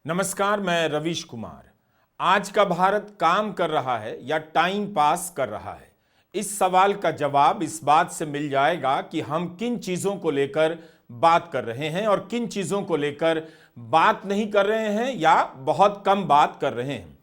नमस्कार, मैं रवीश कुमार। आज का भारत काम कर रहा है या टाइम पास कर रहा है? इस सवाल का जवाब इस बात से मिल जाएगा कि हम किन चीजों को लेकर बात कर रहे हैं और किन चीजों को लेकर बात नहीं कर रहे हैं या बहुत कम बात कर रहे हैं।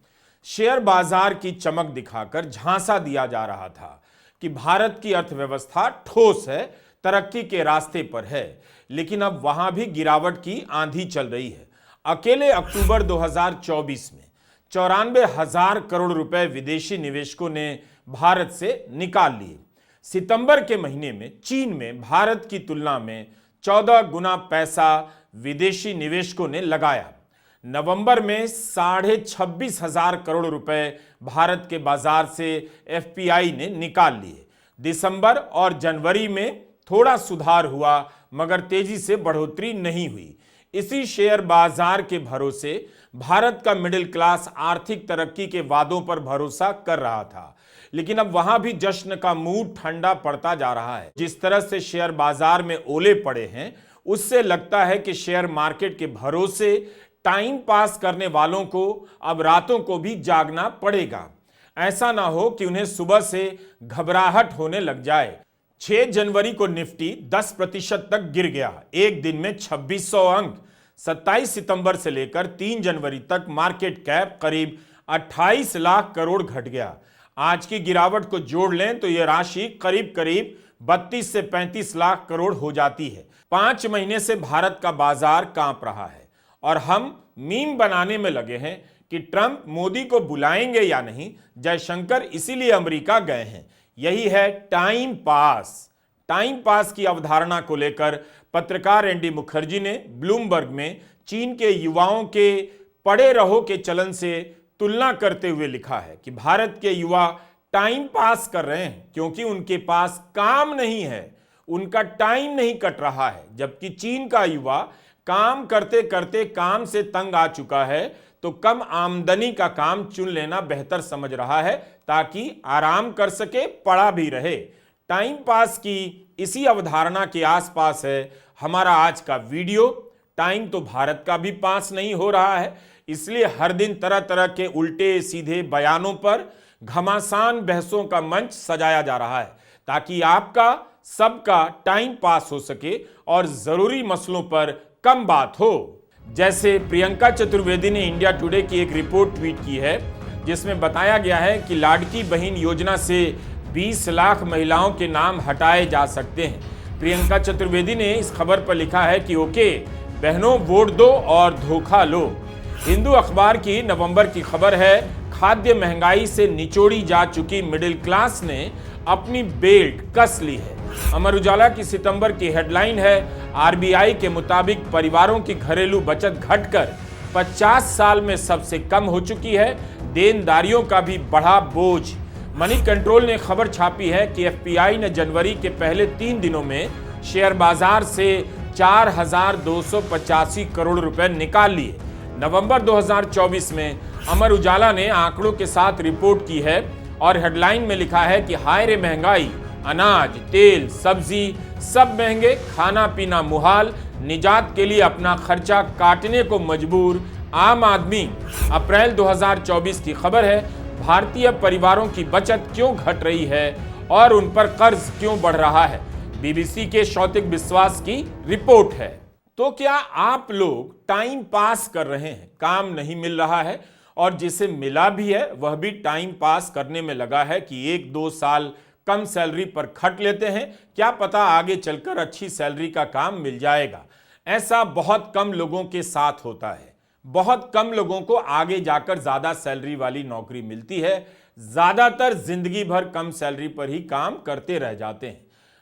शेयर बाजार की चमक दिखाकर झांसा दिया जा रहा था कि भारत की अर्थव्यवस्था ठोस है, तरक्की के रास्ते पर है, लेकिन अब वहां भी गिरावट की आंधी चल रही है। अकेले अक्टूबर 2024 में 94,000 करोड़ रुपए विदेशी निवेशकों ने भारत से निकाल लिए। सितंबर के महीने में चीन में भारत की तुलना में 14 गुना पैसा विदेशी निवेशकों ने लगाया। नवंबर में 26,500 करोड़ रुपए भारत के बाजार से एफपीआई ने निकाल लिए। दिसंबर और जनवरी में थोड़ा सुधार हुआ, मगर तेजी से बढ़ोतरी नहीं हुई। इसी शेयर बाजार के भरोसे भारत का मिडिल क्लास आर्थिक तरक्की के वादों पर भरोसा कर रहा था, लेकिन अब वहां भी जश्न का मूड ठंडा पड़ता जा रहा है। जिस तरह से शेयर बाजार में ओले पड़े हैं, उससे लगता है कि शेयर मार्केट के भरोसे टाइम पास करने वालों को अब रातों को भी जागना पड़ेगा। ऐसा ना हो कि उन्हें सुबह से घबराहट होने लग जाए। 6 जनवरी को निफ्टी 10% तक गिर गया, एक दिन में 2600 अंक। 27 सितंबर से लेकर 3 जनवरी तक मार्केट कैप करीब 28 लाख करोड़ घट गया। आज की गिरावट को जोड़ लें तो यह राशि करीब करीब 32 से 35 लाख करोड़ हो जाती है। 5 महीने से भारत का बाजार कांप रहा है और हम मीम बनाने में लगे हैं कि ट्रंप मोदी को बुलाएंगे या नहीं। जयशंकर इसीलिए अमेरिका गए हैं। यही है टाइम पास। टाइम पास की अवधारणा को लेकर पत्रकार एनडी मुखर्जी ने ब्लूमबर्ग में चीन के युवाओं के पड़े रहो के चलन से तुलना करते हुए लिखा है कि भारत के युवा टाइम पास कर रहे हैं क्योंकि उनके पास काम नहीं है, उनका टाइम नहीं कट रहा है। जबकि चीन का युवा काम करते करते काम से तंग आ चुका है, तो कम आमदनी का काम चुन लेना बेहतर समझ रहा है ताकि आराम कर सके, पड़ा भी रहे। टाइम पास की इसी अवधारणा के आसपास है हमारा आज का वीडियो। टाइम तो भारत का भी पास नहीं हो रहा है, इसलिए हर दिन तरह तरह के उल्टे सीधे बयानों पर घमासान बहसों का मंच सजाया जा रहा है ताकि आपका सबका टाइम पास हो सके और जरूरी मसलों पर कम बात हो। जैसे प्रियंका चतुर्वेदी ने इंडिया टुडे की एक रिपोर्ट ट्वीट की है जिसमें बताया गया है कि लाडकी बहन योजना से 20 लाख महिलाओं के नाम हटाए जा सकते हैं। प्रियंका चतुर्वेदी ने इस खबर पर लिखा है कि ओके बहनों, वोट दो और धोखा लो। हिंदू अखबार की नवंबर की खबर है, खाद्य महंगाई से निचोड़ी जा चुकी मिडिल क्लास ने अपनी बेल्ट कस ली है। अमर उजाला की सितंबर की हेडलाइन है, आरबीआई के मुताबिक परिवारों की घरेलू बचत घटकर 50 साल में सबसे कम हो चुकी है, देनदारियों का भी बढ़ा बोझ। मनी कंट्रोल ने खबर छापी है कि एफपीआई ने जनवरी के पहले 3 दिनों में शेयर बाजार से 4,285 करोड़ रुपए निकाल लिए। नवंबर 2024 में अमर उजाला ने आंकड़ों के साथ रिपोर्ट की है और हेडलाइन में लिखा है कि हाय रे महंगाई, अनाज, तेल, सब्जी सब महंगे, खाना पीना मुहाल, निजात के लिए अपना खर्चा काटने को मजबूर आम आदमी। अप्रैल 2024 की खबर है, भारतीय परिवारों की बचत क्यों घट रही है और उन पर कर्ज क्यों बढ़ रहा है। बीबीसी के शौतिक विश्वास की रिपोर्ट है। तो क्या आप लोग टाइम पास कर रहे हैं? काम नहीं मिल रहा है और जिसे मिला भी है वह भी टाइम पास करने में लगा है कि 1-2 साल कम सैलरी पर खट लेते हैं, क्या पता आगे चलकर अच्छी सैलरी का काम मिल जाएगा। ऐसा बहुत कम लोगों के साथ होता है। बहुत कम लोगों को आगे जाकर ज्यादा सैलरी वाली नौकरी मिलती है। ज्यादातर जिंदगी भर कम सैलरी पर ही काम करते रह जाते हैं।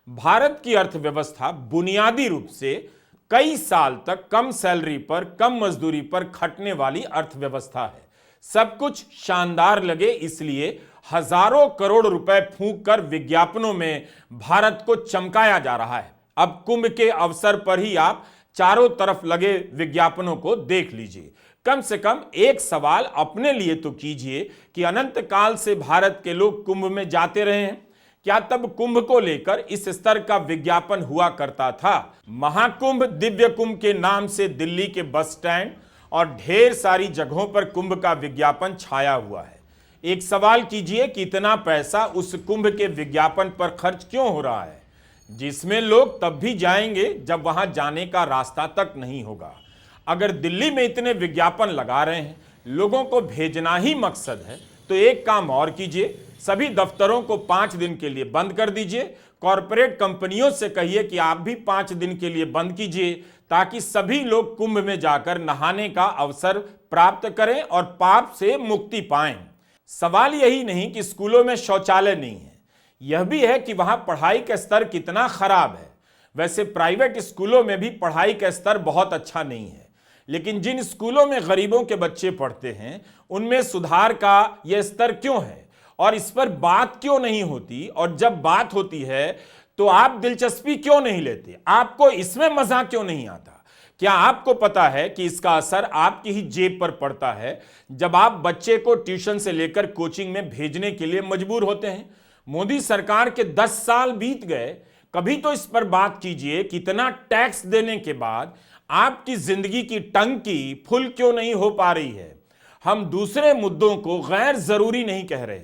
भारत की अर्थव्यवस्था बुनियादी रूप से कई साल तक कम सैलरी पर, कम मजदूरी पर खटने वाली अर्थव्यवस्था है। सब कुछ शानदार लगे इसलिए हजारों करोड़ रुपए फूंक कर विज्ञापनों में भारत को चमकाया जा रहा है। अब कुंभ के अवसर पर ही आप चारों तरफ लगे विज्ञापनों को देख लीजिए। कम से कम एक सवाल अपने लिए तो कीजिए कि अनंत काल से भारत के लोग कुंभ में जाते रहे हैं। क्या तब कुंभ को लेकर इस स्तर का विज्ञापन हुआ करता था? महाकुंभ, दिव्य कुंभ के नाम से दिल्ली के बस स्टैंड और ढेर सारी जगहों पर कुंभ का विज्ञापन छाया हुआ है। एक सवाल कीजिए कि इतना पैसा उस कुंभ के विज्ञापन पर खर्च क्यों हो रहा है, जिसमें लोग तब भी जाएंगे जब वहां जाने का रास्ता तक नहीं होगा। अगर दिल्ली में इतने विज्ञापन लगा रहे हैं, लोगों को भेजना ही मकसद है, तो एक काम और कीजिए, सभी दफ्तरों को 5 दिन के लिए बंद कर दीजिए। कॉरपोरेट कंपनियों से कहिए कि आप भी 5 दिन के लिए बंद कीजिए, ताकि सभी लोग कुंभ में जाकर नहाने का अवसर प्राप्त करें और पाप से मुक्ति पाएं। सवाल यही नहीं कि स्कूलों में शौचालय नहीं है, यह भी है कि वहां पढ़ाई का स्तर कितना खराब है। वैसे प्राइवेट स्कूलों में भी पढ़ाई का स्तर बहुत अच्छा नहीं है, लेकिन जिन स्कूलों में गरीबों के बच्चे पढ़ते हैं उनमें सुधार का यह स्तर क्यों है और इस पर बात क्यों नहीं होती? और जब बात होती है तो आप दिलचस्पी क्यों नहीं लेते? आपको इसमें मजा क्यों नहीं आता? क्या आपको पता है कि इसका असर आपकी ही जेब पर पड़ता है जब आप बच्चे को ट्यूशन से लेकर कोचिंग में भेजने के लिए मजबूर होते हैं? मोदी सरकार के 10 साल बीत गए, कभी तो इस पर बात कीजिए कि इतना टैक्स देने के बाद आपकी जिंदगी की टंकी फुल क्यों नहीं हो पा रही है। हम दूसरे मुद्दों को गैर जरूरी नहीं कह रहे,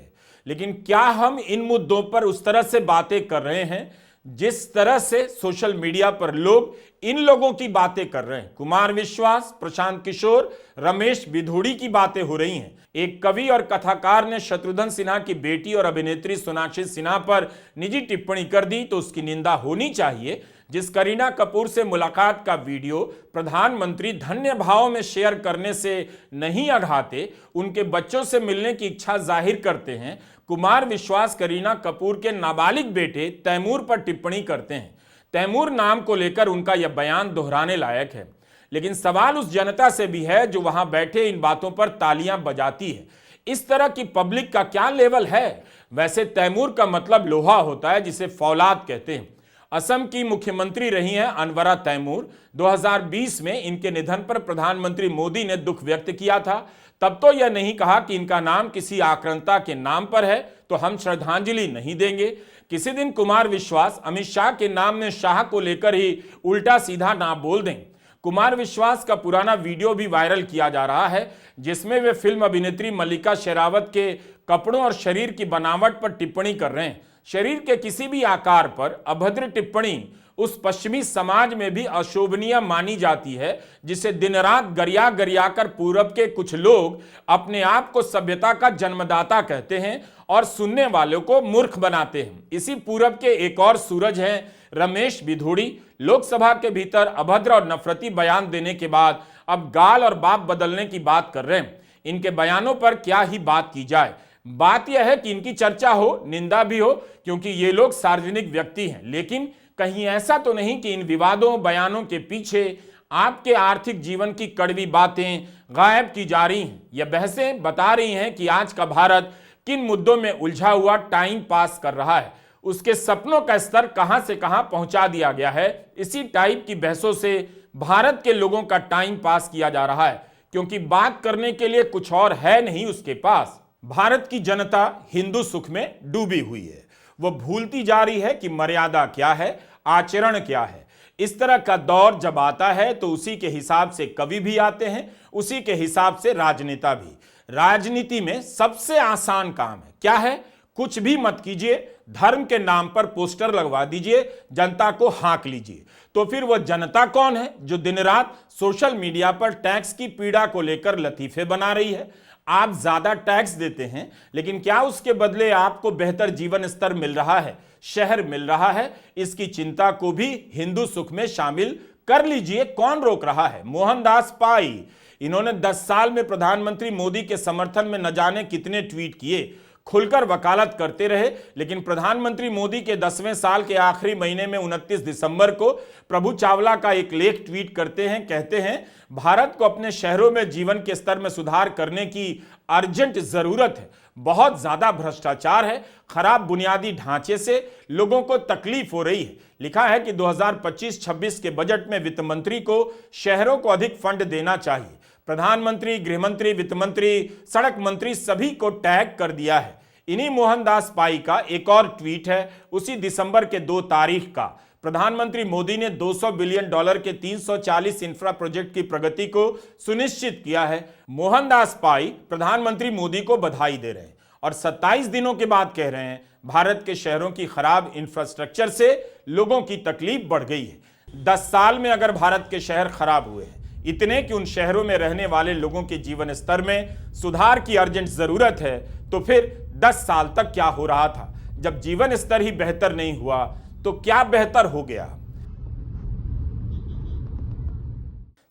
लेकिन क्या हम इन मुद्दों पर उस तरह से बातें कर रहे हैं जिस तरह से सोशल मीडिया पर लोग इन लोगों की बातें कर रहे हैं? कुमार विश्वास, प्रशांत किशोर, रमेश बिधूड़ी की बातें हो रही हैं। एक कवि और कथाकार ने शत्रुघ्न सिन्हा की बेटी और अभिनेत्री सोनाक्षी सिन्हा पर निजी टिप्पणी कर दी तो उसकी निंदा होनी चाहिए। जिस करीना कपूर से मुलाकात का वीडियो प्रधानमंत्री धन्य भाव में शेयर करने से नहीं अघाते, उनके बच्चों से मिलने की इच्छा जाहिर करते हैं, कुमार विश्वास करीना कपूर के नाबालिग बेटे तैमूर पर टिप्पणी करते हैं। तैमूर नाम को लेकर उनका यह बयान दोहराने लायक है, लेकिन सवाल उस जनता से भी है जो वहां बैठे इन बातों पर तालियां बजाती है। इस तरह की पब्लिक का क्या लेवल है? वैसे तैमूर का मतलब लोहा होता है, जिसे फौलाद कहते हैं। असम की मुख्यमंत्री रही हैं अनवरा तैमूर। 2020 में इनके निधन पर प्रधानमंत्री मोदी ने दुख व्यक्त किया था। तब तो यह नहीं कहा कि इनका नाम किसी आक्रांता के नाम पर है तो हम श्रद्धांजलि नहीं देंगे। किसी दिन कुमार विश्वास अमित शाह के नाम में शाह को लेकर ही उल्टा सीधा ना बोल दें। कुमार विश्वास का पुराना वीडियो भी वायरल किया जा रहा है, जिसमें वे फिल्म अभिनेत्री मल्लिका शेरावत के कपड़ों और शरीर की बनावट पर टिप्पणी कर रहे हैं। शरीर के किसी भी आकार पर अभद्र टिप्पणी उस पश्चिमी समाज में भी अशोभनीय मानी जाती है, जिसे दिन रात गरिया गरिया कर पूरब के कुछ लोग अपने आप को सभ्यता का जन्मदाता कहते हैं और सुनने वालों को मूर्ख बनाते हैं। इसी पूरब के एक और सूरज हैं रमेश बिधूड़ी। लोकसभा के भीतर अभद्र और नफरती बयान देने के बाद अब गाल और बाप बदलने की बात कर रहे हैं। इनके बयानों पर क्या ही बात की जाए। बात यह है कि इनकी चर्चा हो, निंदा भी हो, क्योंकि ये लोग सार्वजनिक व्यक्ति हैं। लेकिन कहीं ऐसा तो नहीं कि इन विवादों बयानों के पीछे आपके आर्थिक जीवन की कड़वी बातें गायब की जा रही हैं। यह बहसें बता रही हैं कि आज का भारत किन मुद्दों में उलझा हुआ टाइम पास कर रहा है, उसके सपनों का स्तर कहां से कहां पहुंचा दिया गया है। इसी टाइप की बहसों से भारत के लोगों का टाइम पास किया जा रहा है, क्योंकि बात करने के लिए कुछ और है नहीं उसके पास। भारत की जनता हिंदू सुख में डूबी हुई है। वो भूलती जा रही है कि मर्यादा क्या है, आचरण क्या है। इस तरह का दौर जब आता है तो उसी के हिसाब से कवि भी आते हैं, उसी के हिसाब से राजनेता भी। राजनीति में सबसे आसान काम है क्या है? कुछ भी मत कीजिए, धर्म के नाम पर पोस्टर लगवा दीजिए, जनता को हाँक लीजिए। तो फिर वह जनता कौन है जो दिन रात सोशल मीडिया पर टैक्स की पीड़ा को लेकर लतीफे बना रही है? आप ज्यादा टैक्स देते हैं, लेकिन क्या उसके बदले आपको बेहतर जीवन स्तर मिल रहा है, शहर मिल रहा है? इसकी चिंता को भी हिंदू सुख में शामिल कर लीजिए। कौन रोक रहा है? मोहनदास पाई, इन्होंने 10 साल में प्रधानमंत्री मोदी के समर्थन में न जाने कितने ट्वीट किए, खुलकर वकालत करते रहे। लेकिन प्रधानमंत्री मोदी के 10वें साल के आखिरी महीने में 29 दिसंबर को प्रभु चावला का एक लेख ट्वीट करते हैं, कहते हैं भारत को अपने शहरों में जीवन के स्तर में सुधार करने की अर्जेंट जरूरत है। बहुत ज्यादा भ्रष्टाचार है, खराब बुनियादी ढांचे से लोगों को तकलीफ हो रही है। लिखा है कि 2025-26 के बजट में वित्त मंत्री को शहरों को अधिक फंड देना चाहिए। प्रधानमंत्री, गृह मंत्री, वित्त मंत्री, सड़क मंत्री सभी को टैग कर दिया है। इन्हीं मोहनदास पाई का एक और ट्वीट है उसी दिसंबर के 2 तारीख का। प्रधानमंत्री मोदी ने $200 बिलियन के 340 इंफ्रा प्रोजेक्ट की प्रगति को सुनिश्चित किया है। मोहनदास पाई प्रधानमंत्री मोदी को बधाई दे रहे हैं और 27 दिनों के बाद कह रहे हैं भारत के शहरों की खराब इंफ्रास्ट्रक्चर से लोगों की तकलीफ बढ़ गई है। 10 साल में अगर भारत के शहर खराब हुए हैं इतने कि उन शहरों में रहने वाले लोगों के जीवन स्तर में सुधार की अर्जेंट जरूरत है, तो फिर 10 साल तक क्या हो रहा था? जब जीवन स्तर ही बेहतर नहीं हुआ तो क्या बेहतर हो गया?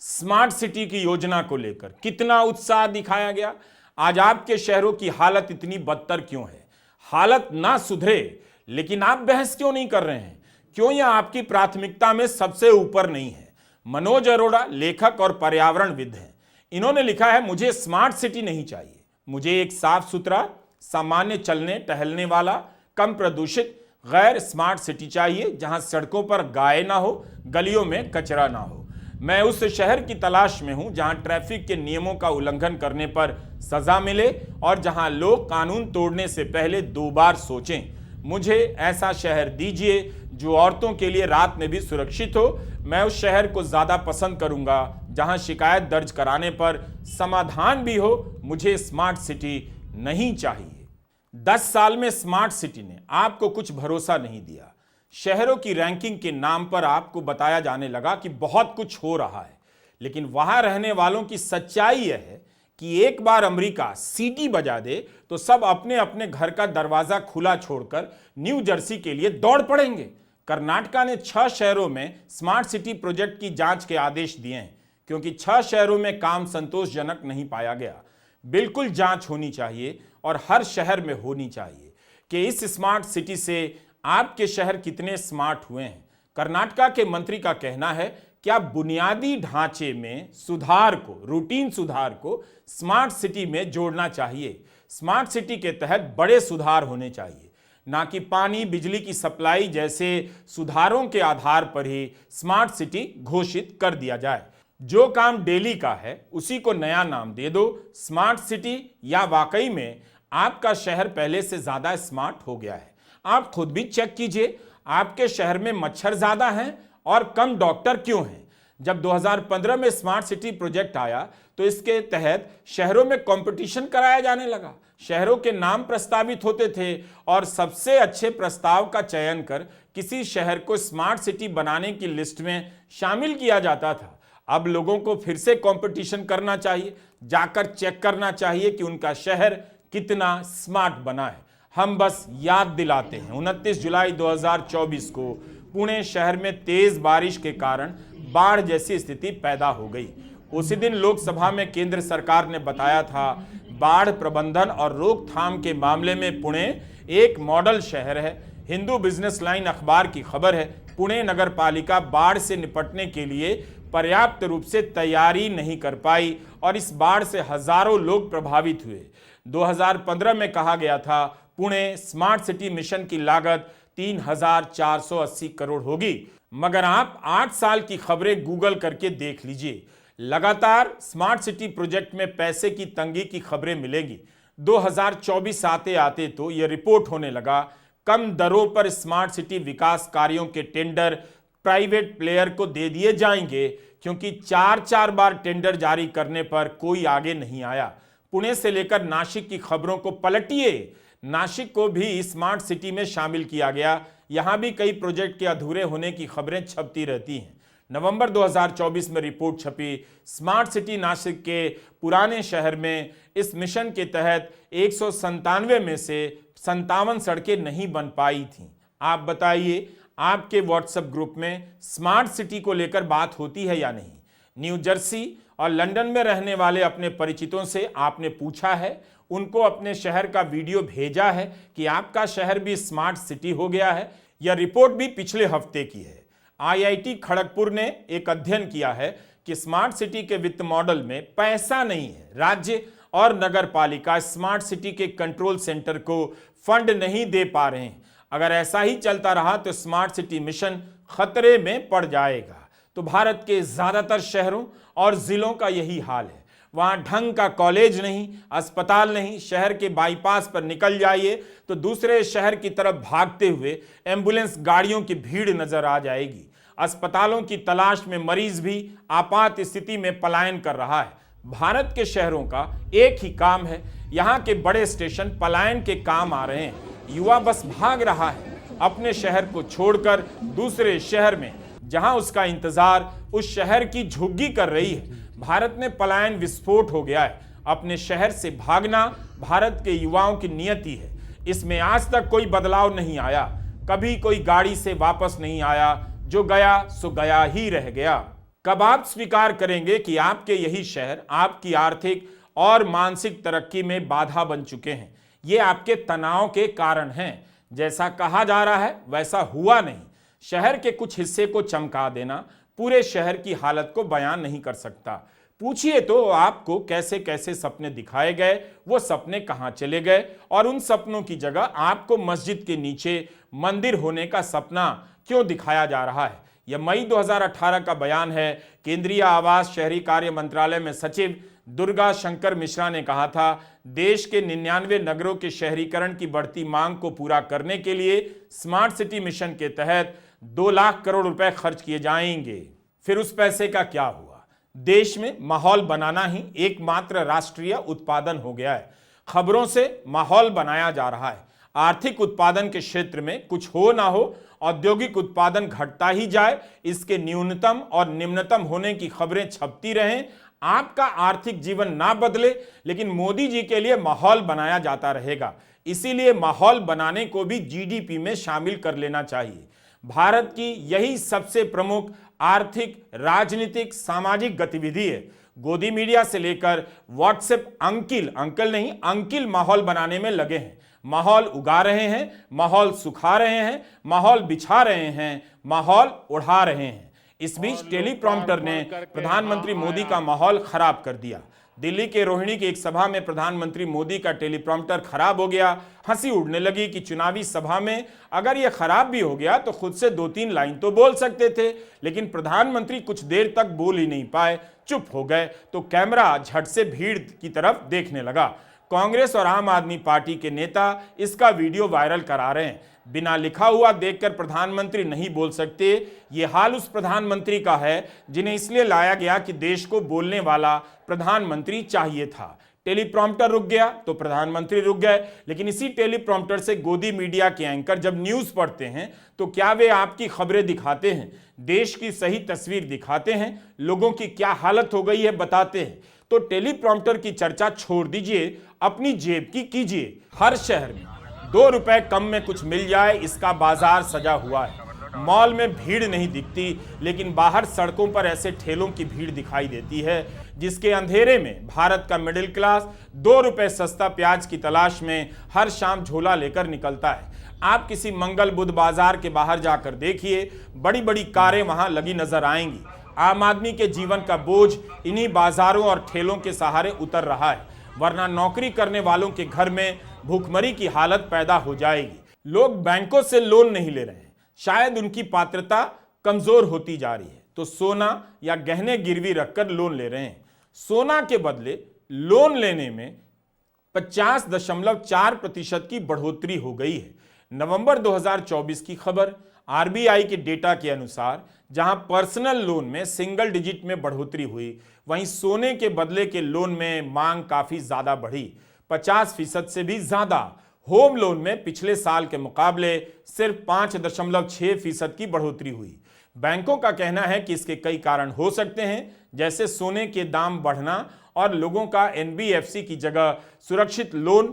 स्मार्ट सिटी की योजना को लेकर कितना उत्साह दिखाया गया। आज आपके शहरों की हालत इतनी बदतर क्यों है? हालत ना सुधरे लेकिन आप बहस क्यों नहीं कर रहे हैं? क्यों यह आपकी प्राथमिकता में सबसे ऊपर नहीं है? मनोज अरोड़ा लेखक और पर्यावरणविद हैं। इन्होंने लिखा है, मुझे स्मार्ट सिटी नहीं चाहिए, मुझे एक साफ सुथरा, सामान्य चलने टहलने वाला, कम प्रदूषित, गैर स्मार्ट सिटी चाहिए जहां सड़कों पर गाय ना हो, गलियों में कचरा ना हो। मैं उस शहर की तलाश में हूं जहां ट्रैफिक के नियमों का उल्लंघन करने पर सजा मिले और जहां लोग कानून तोड़ने से पहले 2 बार सोचें। मुझे ऐसा शहर दीजिए जो औरतों के लिए रात में भी सुरक्षित हो। मैं उस शहर को ज्यादा पसंद करूंगा जहां शिकायत दर्ज कराने पर समाधान भी हो। मुझे स्मार्ट सिटी नहीं चाहिए। 10 साल में स्मार्ट सिटी ने आपको कुछ भरोसा नहीं दिया। शहरों की रैंकिंग के नाम पर आपको बताया जाने लगा कि बहुत कुछ हो रहा है, लेकिन वहां रहने वालों की सच्चाई यह है कि एक बार अमेरिका सीटी बजा दे तो सब अपने अपने घर का दरवाजा खुला छोड़कर न्यू जर्सी के लिए दौड़ पड़ेंगे। कर्नाटका ने 6 शहरों में स्मार्ट सिटी प्रोजेक्ट की जांच के आदेश दिए हैं क्योंकि 6 शहरों में काम संतोषजनक नहीं पाया गया। बिल्कुल जांच होनी चाहिए और हर शहर में होनी चाहिए कि इस स्मार्ट सिटी से आपके शहर कितने स्मार्ट हुए हैं। कर्नाटका के मंत्री का कहना है कि आप बुनियादी ढांचे में सुधार को, रूटीन सुधार को स्मार्ट सिटी में जोड़ना चाहिए। स्मार्ट सिटी के तहत बड़े सुधार होने चाहिए, ना कि पानी बिजली की सप्लाई जैसे सुधारों के आधार पर ही स्मार्ट सिटी घोषित कर दिया जाए। जो काम दिल्ली का है उसी को नया नाम दे दो स्मार्ट सिटी, या वाकई में आपका शहर पहले से ज्यादा स्मार्ट हो गया है। आप खुद भी चेक कीजिए, आपके शहर में मच्छर ज्यादा हैं और कम डॉक्टर क्यों हैं? जब 2015 में स्मार्ट सिटी प्रोजेक्ट आया तो इसके तहत शहरों में कंपटीशन कराया जाने लगा। शहरों के नाम प्रस्तावित होते थे और सबसे अच्छे प्रस्ताव का चयन कर किसी शहर को स्मार्ट सिटी बनाने की लिस्ट में शामिल किया जाता था। अब लोगों को फिर से कंपटीशन करना चाहिए, जाकर चेक करना चाहिए कि उनका शहर कितना स्मार्ट बना है। हम बस याद दिलाते हैं, 29 जुलाई 2024 को पुणे शहर में तेज बारिश के कारण बाढ़ जैसी स्थिति पैदा हो गई। उसी दिन लोकसभा में केंद्र सरकार ने बताया था बाढ़ प्रबंधन और रोकथाम के मामले में पुणे एक मॉडल शहर है। हिंदू बिजनेस लाइन अखबार की खबर है, पुणे नगर पालिका बाढ़ से निपटने के लिए पर्याप्त रूप से तैयारी नहीं कर पाई और इस बाढ़ से हजारों लोग प्रभावित हुए। 2015 में कहा गया था पुणे स्मार्ट सिटी मिशन की लागत 3,480 करोड़ होगी, मगर आप 8 साल की खबरें गूगल करके देख लीजिए, लगातार स्मार्ट सिटी प्रोजेक्ट में पैसे की तंगी की खबरें मिलेंगी। 2024 आते आते तो यह रिपोर्ट होने लगा कम दरों पर स्मार्ट सिटी विकास कार्यों के टेंडर प्राइवेट प्लेयर को दे दिए जाएंगे, क्योंकि 4 बार टेंडर जारी करने पर कोई आगे नहीं आया। पुणे से लेकर नासिक की खबरों को पलटिए, नासिक को भी स्मार्ट सिटी में शामिल किया गया। यहां भी कई प्रोजेक्ट के अधूरे होने की खबरें छपती रहती हैं। नवंबर 2024 में रिपोर्ट छपी, स्मार्ट सिटी नासिक के पुराने शहर में इस मिशन के तहत 197 में से 57 सड़कें नहीं बन पाई थीं। आप बताइए, आपके व्हाट्सएप ग्रुप में स्मार्ट सिटी को लेकर बात होती है या नहीं? न्यू जर्सी और लंदन में रहने वाले अपने परिचितों से आपने पूछा है, उनको अपने शहर का वीडियो भेजा है कि आपका शहर भी स्मार्ट सिटी हो गया है? यह रिपोर्ट भी पिछले हफ्ते की है। IIT खड़गपुर ने एक अध्ययन किया है कि स्मार्ट सिटी के वित्त मॉडल में पैसा नहीं है। राज्य और नगर पालिका स्मार्ट सिटी के कंट्रोल सेंटर को फंड नहीं दे पा रहे हैं। अगर ऐसा ही चलता रहा तो स्मार्ट सिटी मिशन खतरे में पड़ जाएगा। तो भारत के ज्यादातर शहरों और जिलों का यही हाल है। वहाँ ढंग का कॉलेज नहीं, अस्पताल नहीं, शहर के बाईपास पर निकल जाइए तो दूसरे शहर की तरफ भागते हुए एम्बुलेंस गाड़ियों की भीड़ नजर आ जाएगी। अस्पतालों की तलाश में मरीज भी आपात स्थिति में पलायन कर रहा है। भारत के शहरों का एक ही काम है, यहाँ के बड़े स्टेशन पलायन के काम आ रहे हैं। युवा बस भाग रहा है अपने शहर को छोड़कर दूसरे शहर में, जहां उसका इंतजार उस शहर की झुग्गी कर रही है। भारत में पलायन विस्फोट हो गया है। अपने शहर से भागना भारत के युवाओं की नियति है। इसमें आज तक कोई बदलाव नहीं आया। कभी कोई गाड़ी से वापस नहीं आया, जो गया सो गया ही रह गया। कब आप स्वीकार करेंगे कि आपके यही शहर आपकी आर्थिक और मानसिक तरक्की में बाधा बन चुके हैं? ये आपके तनाव के कारण हैं। जैसा कहा जा रहा है वैसा हुआ नहीं। शहर के कुछ हिस्से को चमका देना पूरे शहर की हालत को बयान नहीं कर सकता। पूछिए तो आपको कैसे कैसे सपने दिखाए गए, वो सपने कहां चले गए, और उन सपनों की जगह आपको मस्जिद के नीचे मंदिर होने का सपना क्यों दिखाया जा रहा है। यह मई 2018 का बयान है। केंद्रीय आवास शहरी कार्य मंत्रालय में सचिव दुर्गा शंकर मिश्रा ने कहा था, देश के 99 नगरों के शहरीकरण की बढ़ती मांग को पूरा करने के लिए स्मार्ट सिटी मिशन के तहत 2 लाख करोड़ रुपए खर्च किए जाएंगे। फिर उस पैसे का क्या हुआ? देश में माहौल बनाना ही एकमात्र राष्ट्रीय उत्पादन हो गया है। खबरों से माहौल बनाया जा रहा है। आर्थिक उत्पादन के क्षेत्र में कुछ हो ना हो, औद्योगिक उत्पादन घटता ही जाए, इसके न्यूनतम और निम्नतम होने की खबरें छपती रहें। आपका आर्थिक जीवन ना बदले, लेकिन मोदी जी के लिए माहौल बनाया जाता रहेगा। इसीलिए माहौल बनाने को भी जीडीपी में शामिल कर लेना चाहिए। भारत की यही सबसे प्रमुख आर्थिक, राजनीतिक, सामाजिक गतिविधि है। गोदी मीडिया से लेकर व्हाट्सएप अंकिल नहीं अंकिल माहौल बनाने में लगे हैं। माहौल उगा रहे हैं, माहौल सुखा रहे हैं, माहौल बिछा रहे हैं, माहौल उड़ा रहे हैं। इस बीच टेलीप्रॉम्प्टर ने प्रधानमंत्री मोदी का माहौल खराब कर दिया। दिल्ली के रोहिणी की एक सभा में प्रधानमंत्री मोदी का टेलीप्रॉम्प्टर खराब हो गया। हंसी उड़ने लगी कि चुनावी सभा में अगर यह खराब भी हो गया तो खुद से 2-3 लाइन तो बोल सकते थे, लेकिन प्रधानमंत्री कुछ देर तक बोल ही नहीं पाए, चुप हो गए। तो कैमरा झट से भीड़ की तरफ देखने लगा। कांग्रेस और आम आदमी पार्टी के नेता इसका वीडियो वायरल करा रहे हैं। बिना लिखा हुआ देखकर प्रधानमंत्री नहीं बोल सकते। ये हाल उस प्रधानमंत्री का है जिन्हें इसलिए लाया गया कि देश को बोलने वाला प्रधानमंत्री चाहिए था। टेलीप्रॉम्प्टर रुक गया तो प्रधानमंत्री रुक गए। लेकिन इसी टेलीप्रॉम्प्टर से गोदी मीडिया के एंकर जब न्यूज पढ़ते हैं तो क्या वे आपकी खबरें दिखाते हैं, देश की सही तस्वीर दिखाते हैं, लोगों की क्या हालत हो गई है बताते हैं? तो टेलीप्रॉम्प्टर की चर्चा छोड़ दीजिए, अपनी जेब की कीजिए। हर शहर में 2 रुपए कम में कुछ मिल जाए, इसका बाजार सजा हुआ है। मॉल में भीड़ नहीं दिखती, लेकिन बाहर सड़कों पर ऐसे ठेलों की भीड़ दिखाई देती है जिसके अंधेरे में भारत का मिडिल क्लास 2 रुपए सस्ता प्याज की तलाश में हर शाम झोला लेकर निकलता है। आप किसी मंगल बुध बाजार के बाहर जाकर देखिए, बड़ी बड़ी कारें वहां लगी नजर आएंगी। आम आदमी के जीवन का बोझ इन्हीं बाजारों और ठेलों के सहारे उतर रहा है, वरना नौकरी करने वालों के घर में भूखमरी की हालत पैदा हो जाएगी। लोग बैंकों से लोन नहीं ले रहे हैं, शायद उनकी पात्रता कमजोर होती जा रही है, तो सोना या गहने गिरवी रखकर लोन ले रहे हैं। सोना के बदले लोन लेने में 50.4% की बढ़ोतरी हो गई है। नवंबर 2024 की खबर। आरबीआई के डेटा के अनुसार जहां पर्सनल लोन में सिंगल डिजिट में बढ़ोतरी हुई, वहीं सोने के बदले के लोन में मांग काफी ज्यादा बढ़ी, 50% से भी ज्यादा। होम लोन में पिछले साल के मुकाबले सिर्फ 5.6% की बढ़ोतरी हुई। बैंकों का कहना है कि इसके कई कारण हो सकते हैं, जैसे सोने के दाम बढ़ना और लोगों का एनबीएफसी की जगह सुरक्षित लोन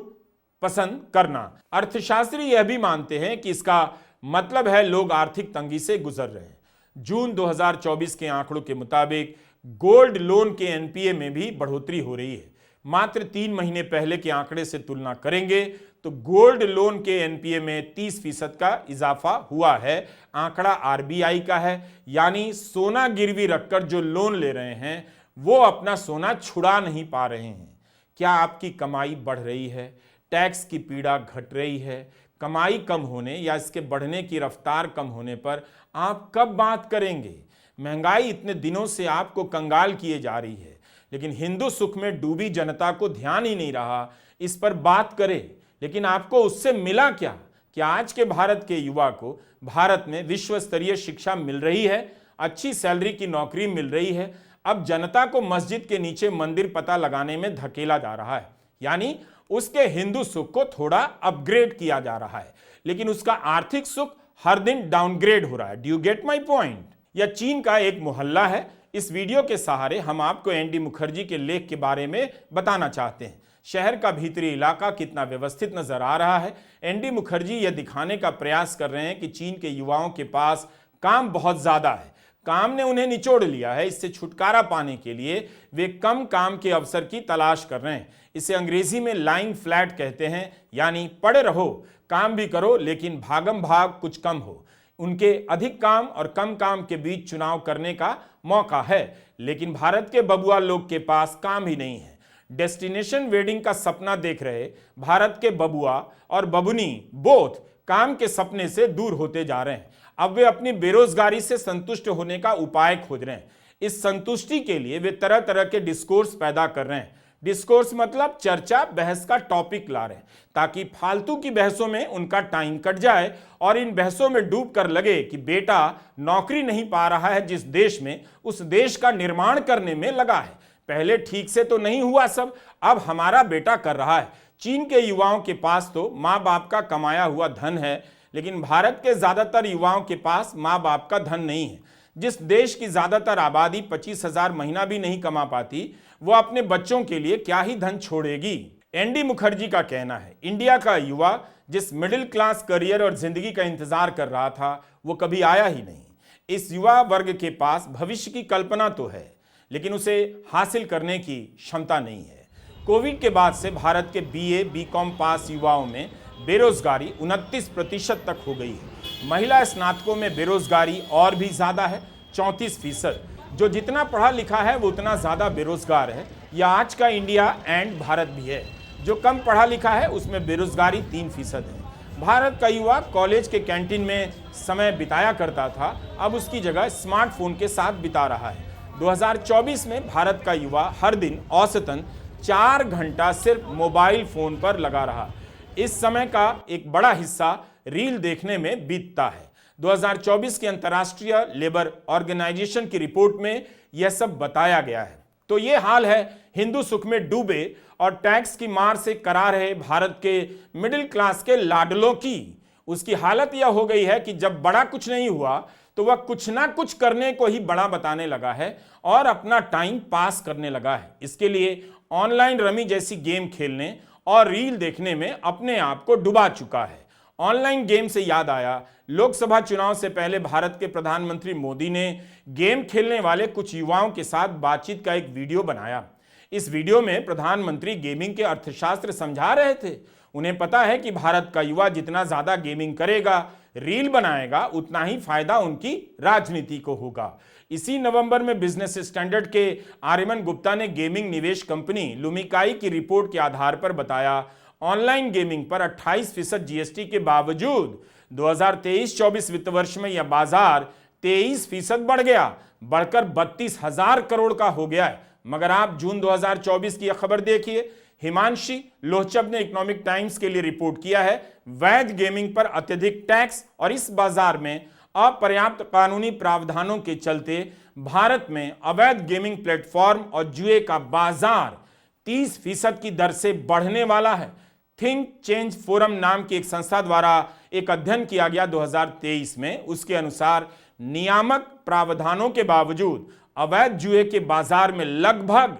पसंद करना। अर्थशास्त्री यह भी मानते हैं कि इसका मतलब है लोग आर्थिक तंगी से गुजर रहे हैं। जून 2024 के आंकड़ों के मुताबिक गोल्ड लोन के एनपीए में भी बढ़ोतरी हो रही है। मात्र 3 महीने पहले के आंकड़े से तुलना करेंगे तो गोल्ड लोन के एनपीए में 30% का इजाफा हुआ है। आंकड़ा आरबीआई का है, यानी सोना गिरवी रखकर जो लोन ले रहे हैं वो अपना सोना छुड़ा नहीं पा रहे हैं। क्या आपकी कमाई बढ़ रही है? टैक्स की पीड़ा घट रही है? कमाई कम होने या इसके बढ़ने की रफ्तार कम होने पर आप कब बात करेंगे? महंगाई इतने दिनों से आपको कंगाल किए जा रही है। लेकिन हिंदू सुख में डूबी जनता को ध्यान ही नहीं रहा इस पर बात करे। लेकिन आपको उससे मिला क्या कि आज के भारत के युवा को भारत में विश्व स्तरीय शिक्षा मिल रही है, अच्छी सैलरी की नौकरी मिल रही है। अब जनता को मस्जिद के नीचे मंदिर पता लगाने में धकेला जा रहा है, यानी उसके हिंदू सुख को थोड़ा अपग्रेड किया जा रहा है, लेकिन उसका आर्थिक सुख हर दिन डाउनग्रेड हो रहा है। Do you get my point? यह चीन का एक मोहल्ला है। इस वीडियो के सहारे हम आपको एनडी मुखर्जी के लेख के बारे में बताना चाहते हैं। शहर का भीतरी इलाका कितना व्यवस्थित नजर आ रहा है। एनडी मुखर्जी यह दिखाने का प्रयास कर रहे हैं कि चीन के युवाओं के पास काम बहुत ज्यादा है, काम ने उन्हें निचोड़ लिया है। इससे छुटकारा पाने के लिए वे कम काम के अवसर की तलाश कर रहे हैं। इसे अंग्रेजी में लाइंग फ्लैट कहते हैं, यानी पड़े रहो, काम भी करो लेकिन भागम भाग कुछ कम हो। उनके अधिक काम और कम काम के बीच चुनाव करने का मौका है, लेकिन भारत के बबुआ लोग के पास काम ही नहीं है। डेस्टिनेशन वेडिंग का सपना देख रहे भारत के बबुआ और बबुनी बोथ काम के सपने से दूर होते जा रहे हैं। अब वे अपनी बेरोजगारी से संतुष्ट होने का उपाय खोज रहे हैं। इस संतुष्टि के लिए वे तरह तरह के डिस्कोर्स पैदा कर रहे हैं। डिस्कोर्स मतलब चर्चा, बहस का टॉपिक ला रहे हैं ताकि फालतू की बहसों में उनका टाइम कट जाए और इन बहसों में डूब कर लगे कि बेटा नौकरी नहीं पा रहा है जिस देश में, उस देश का निर्माण करने में लगा है। पहले ठीक से तो नहीं हुआ सब, अब हमारा बेटा कर रहा है। चीन के युवाओं के पास तो माँ बाप का कमाया हुआ धन है, लेकिन भारत के ज्यादातर युवाओं के पास माँ बाप का धन नहीं है। जिस देश की ज्यादातर आबादी 25,000 महीना भी नहीं कमा पाती, वो अपने बच्चों के लिए क्या ही धन छोड़ेगी। एनडी मुखर्जी का कहना है, इंडिया का युवा जिस मिडिल क्लास करियर और जिंदगी का इंतजार कर रहा था, वो कभी आया ही नहीं। इस युवा वर्ग के पास भविष्य की कल्पना तो है, लेकिन उसे हासिल करने की क्षमता नहीं है। कोविड के बाद से भारत के बीए, बीकॉम पास युवाओं में बेरोजगारी 29% तक हो गई है। महिला स्नातकों में बेरोजगारी और भी ज्यादा है, 34%। जो जितना पढ़ा लिखा है वो उतना ज्यादा बेरोजगार है। यह आज का इंडिया एंड भारत भी है। जो कम पढ़ा लिखा है उसमें बेरोजगारी 3% है। भारत का युवा कॉलेज के कैंटीन में समय बिताया करता था, अब उसकी जगह स्मार्टफोन के साथ बिता रहा है। 2024 में भारत का युवा हर दिन औसतन 4 घंटा सिर्फ मोबाइल फोन पर लगा रहा। इस समय का एक बड़ा हिस्सा रील देखने में बीतता है। 2024 की अंतर्राष्ट्रीय लेबर ऑर्गेनाइजेशन की रिपोर्ट में यह सब बताया गया है। तो यह हाल है हिंदू सुख में डूबे और टैक्स की मार से करा रहे भारत के मिडिल क्लास के लाडलों की। उसकी हालत यह हो गई है कि जब बड़ा कुछ नहीं हुआ तो वह कुछ ना कुछ करने को ही बड़ा बताने लगा है और अपना टाइम पास करने लगा है। इसके लिए ऑनलाइन रमी जैसी गेम खेलने और रील देखने में अपने आप को डुबा चुका है। ऑनलाइन गेम से याद आया, लोकसभा चुनाव से पहले भारत के प्रधानमंत्री मोदी ने गेम खेलने वाले कुछ युवाओं के साथ बातचीत का एक वीडियो बनाया। इस वीडियो में प्रधानमंत्री गेमिंग के अर्थशास्त्र समझा रहे थे। उन्हें पता है कि भारत का युवा जितना ज्यादा गेमिंग करेगा, रील बनाएगा, उतना ही फायदा उनकी राजनीति को होगा। इसी नवंबर में बिजनेस स्टैंडर्ड के आर्यमन गुप्ता ने गेमिंग निवेश कंपनी लुमिकाई की रिपोर्ट के आधार पर बताया, ऑनलाइन गेमिंग पर 28% जीएसटी के बावजूद 2023-24 वित्त वर्ष में यह बाजार 23% बढ़ गया, बढ़कर 32,000 करोड़ का हो गया है। मगर आप जून 2024 की यह खबर देखिए, हिमांशी लोहचब ने इकोनॉमिक टाइम्स के लिए रिपोर्ट किया है, वैध गेमिंग पर अत्यधिक टैक्स और इस बाजार में अपर्याप्त कानूनी प्रावधानों के चलते भारत में अवैध गेमिंग प्लेटफॉर्म और जुए का बाजार 30% की दर से बढ़ने वाला है। थिंक चेंज फोरम नाम की एक संस्था द्वारा एक अध्ययन किया गया 2023 में। उसके अनुसार नियामक प्रावधानों के बावजूद अवैध जुए के बाजार में लगभग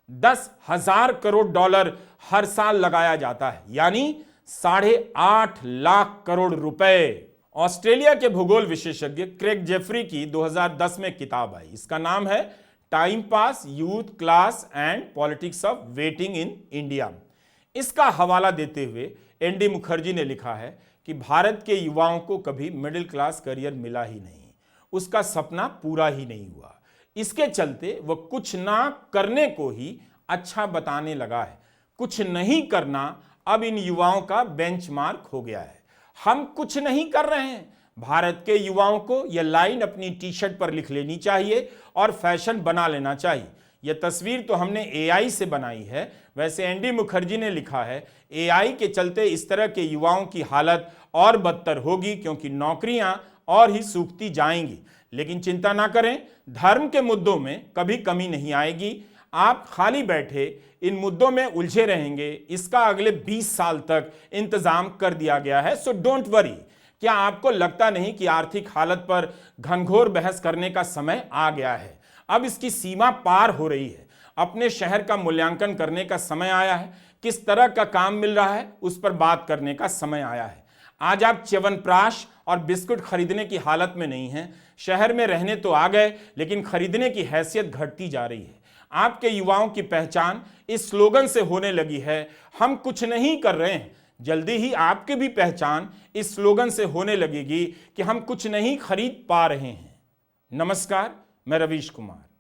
10,000 करोड़ डॉलर हर साल लगाया जाता है, यानी 8.5 लाख करोड़ रुपए। ऑस्ट्रेलिया के भूगोल विशेषज्ञ क्रेग जेफरी की 2010 में किताब आई। इसका नाम है time pass, youth, class and politics of waiting in India. इसका हवाला देते हुए एनडी मुखर्जी ने लिखा है कि भारत के युवाओं को कभी मिडिल क्लास करियर मिला ही नहीं, उसका सपना पूरा ही नहीं हुआ। इसके चलते वह कुछ ना करने को ही अच्छा बताने लगा है। कुछ नहीं करना अब इन युवाओं का बेंचमार्क हो गया है। हम कुछ नहीं कर रहे हैं। भारत के युवाओं को यह लाइन अपनी टी शर्ट पर लिख लेनी चाहिए और फैशन बना लेना चाहिए। यह तस्वीर तो हमने एआई से बनाई है। वैसे एनडी मुखर्जी ने लिखा है, एआई के चलते इस तरह के युवाओं की हालत और बदतर होगी क्योंकि नौकरियां और ही सूखती जाएंगी। लेकिन चिंता ना करें, धर्म के मुद्दों में कभी कमी नहीं आएगी। आप खाली बैठे इन मुद्दों में उलझे रहेंगे, इसका अगले 20 साल तक इंतजाम कर दिया गया है। So don't worry. क्या आपको लगता नहीं कि आर्थिक हालत पर घनघोर बहस करने का समय आ गया है? अब इसकी सीमा पार हो रही है। अपने शहर का मूल्यांकन करने का समय आया है। किस तरह का काम मिल रहा है उस पर बात करने का समय आया है। आज आप च्यवनप्राश और बिस्कुट खरीदने की हालत में नहीं हैं। शहर में रहने तो आ गए, लेकिन खरीदने की हैसियत घटती जा रही है। आपके युवाओं की पहचान इस स्लोगन से होने लगी है, हम कुछ नहीं कर रहे हैं। जल्दी ही आपकी भी पहचान इस स्लोगन से होने लगेगी कि हम कुछ नहीं खरीद पा रहे हैं। नमस्कार, मैं रवीश कुमार।